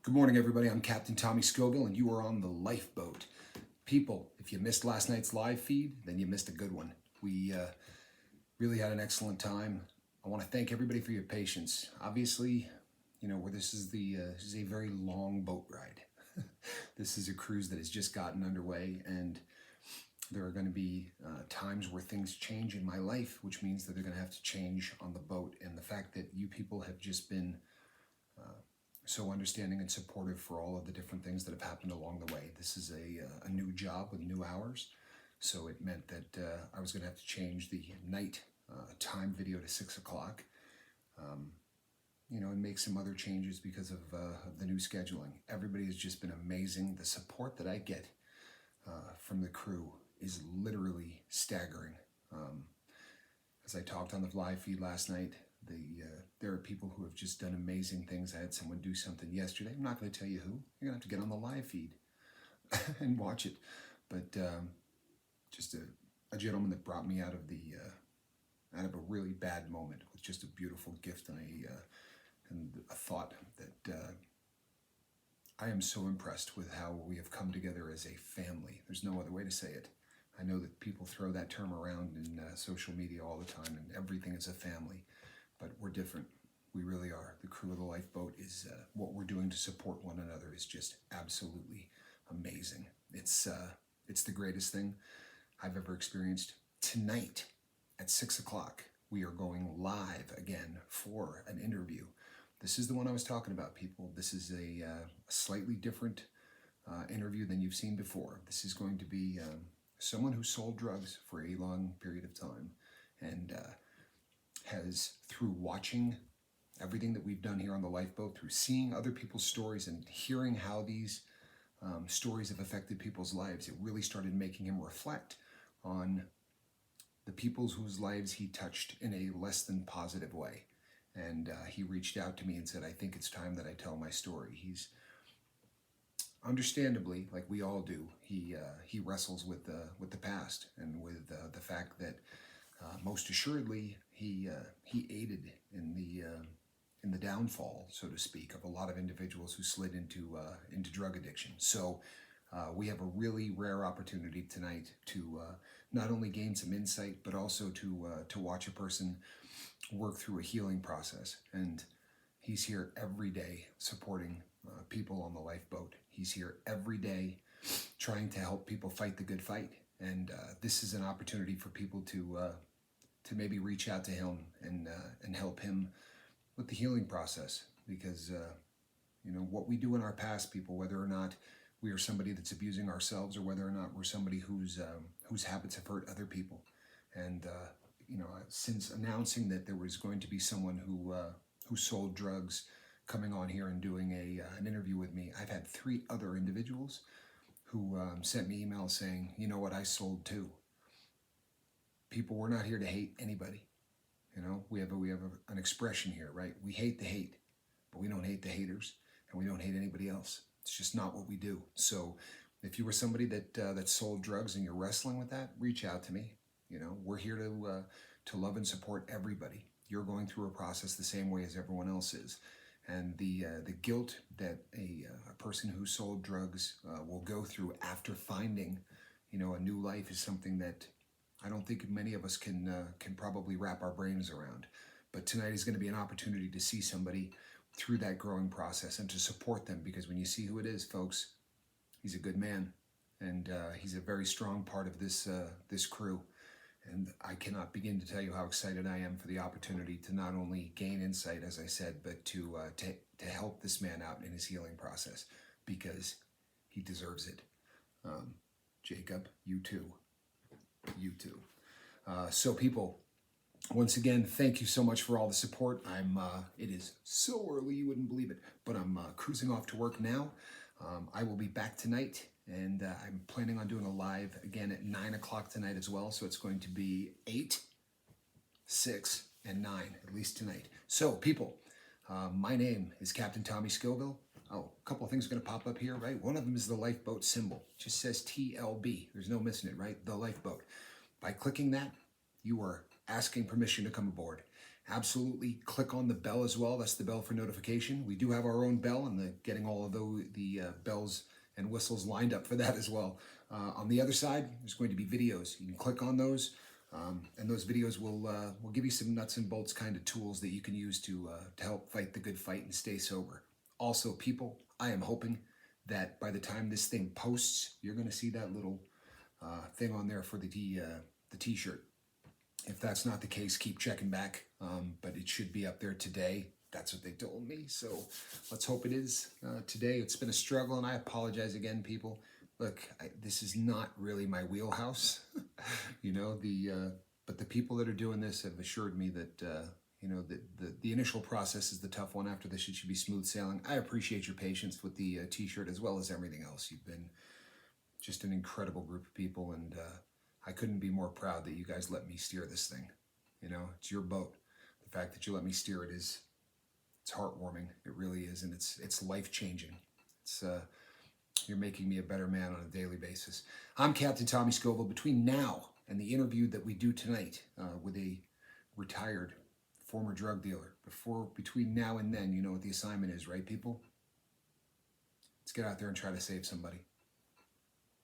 Good morning, everybody. I'm Captain Tommy Scoville, and you are on the lifeboat. People, if you missed last night's live feed, then you missed a good one. We really had an excellent time. I want to thank everybody for your patience. Obviously, where this is a very long boat ride. This is a cruise that has just gotten underway, and there are going to be times where things change in my life, which means that they're going to have to change on the boat. And the fact that you people have just been so understanding and supportive for all of the different things that have happened along the way. This is a new job with new hours, so it meant that I was going to have to change the night time video to 6 o'clock, and make some other changes because of the new scheduling. Everybody has just been amazing. The support that I get from the crew is literally staggering. As I talked on the live feed last night, there are people who have just done amazing things. I had someone do something yesterday. I'm not going to tell you who. You're going to have to get on the live feed and watch it. But just a gentleman that brought me out of a really bad moment with just a beautiful gift and a thought that I am so impressed with how we have come together as a family. There's no other way to say it. I know that people throw that term around in social media all the time, and everything is a family. But we're different. We really are. The crew of the lifeboat is what we're doing to support one another is just absolutely amazing. It's the greatest thing I've ever experienced. Tonight at 6 o'clock, we are going live again for an interview. This is the one I was talking about, people. This is a slightly different interview than you've seen before. This is going to be someone who sold drugs for a long period of time and has, through watching everything that we've done here on the lifeboat, through seeing other people's stories and hearing how these stories have affected people's lives, it really started making him reflect on the people whose lives he touched in a less than positive way. And he reached out to me and said, I think it's time that I tell my story. He's understandably, like we all do, he wrestles with the past and with the fact that most assuredly he aided in the downfall, so to speak, of a lot of individuals who slid into drug addiction. So we have a really rare opportunity tonight to not only gain some insight, but also to watch a person work through a healing process. And he's here every day supporting people on the lifeboat. He's here every day trying to help people fight the good fight. And this is an opportunity for people to maybe reach out to him and help him with the healing process. Because what we do in our past, people, whether or not we are somebody that's abusing ourselves or whether or not we're somebody whose habits have hurt other people. And since announcing that there was going to be someone who sold drugs coming on here and doing an interview with me, I've had 3 other individuals who sent me emails saying, you know what, I sold too. People, we're not here to hate anybody. We have an expression here, right? We hate the hate, but we don't hate the haters, and we don't hate anybody else. It's just not what we do. So if you were somebody that sold drugs and you're wrestling with that, reach out to me. We're here to love and support everybody. You're going through a process the same way as everyone else is. And the guilt that a person who sold drugs will go through after finding, a new life is something that I don't think many of us can probably wrap our brains around. But tonight is going to be an opportunity to see somebody through that growing process and to support them, because when you see who it is, folks, he's a good man, and he's a very strong part of this crew. And I cannot begin to tell you how excited I am for the opportunity to not only gain insight, as I said, but to help this man out in his healing process, because he deserves it. Jacob, you too. You too. So people, once again, thank you so much for all the support. It is so early you wouldn't believe it, but I'm cruising off to work now. I will be back tonight, and I'm planning on doing a live again at 9 o'clock tonight as well. So it's going to be 8, 6, and 9, at least tonight. So people, my name is Captain Tommy Scoville. Oh, a couple of things are going to pop up here, right? One of them is the lifeboat symbol. It just says TLB. There's no missing it, right? The lifeboat. By clicking that, you are asking permission to come aboard. absolutely click on the bell as well. That's the bell for notification. We do have our own bell, and getting all of the bells and whistles lined up for that as well. On the other side, there's going to be videos. You can click on those, and those videos will give you some nuts and bolts kind of tools that you can use to help fight the good fight and stay sober. Also, people, I am hoping that by the time this thing posts, you're going to see that little thing on there for the t-shirt. If that's not the case, keep checking back, but it should be up there today. That's what they told me, so let's hope it is today. It's been a struggle, and I apologize again, people. Look, this is not really my wheelhouse, you know. But the people that are doing this have assured me that you know, the initial process is the tough one. After this, it should be smooth sailing. I appreciate your patience with the t-shirt as well as everything else. You've been just an incredible group of people, and I couldn't be more proud that you guys let me steer this thing. You know, it's your boat. The fact that you let me steer it it's heartwarming. It really is, and it's life-changing. It's you're making me a better man on a daily basis. I'm Captain Tommy Scoville. Between now and the interview that we do tonight with a retired former drug dealer, between now and then, you know what the assignment is, right, people? Let's get out there and try to save somebody.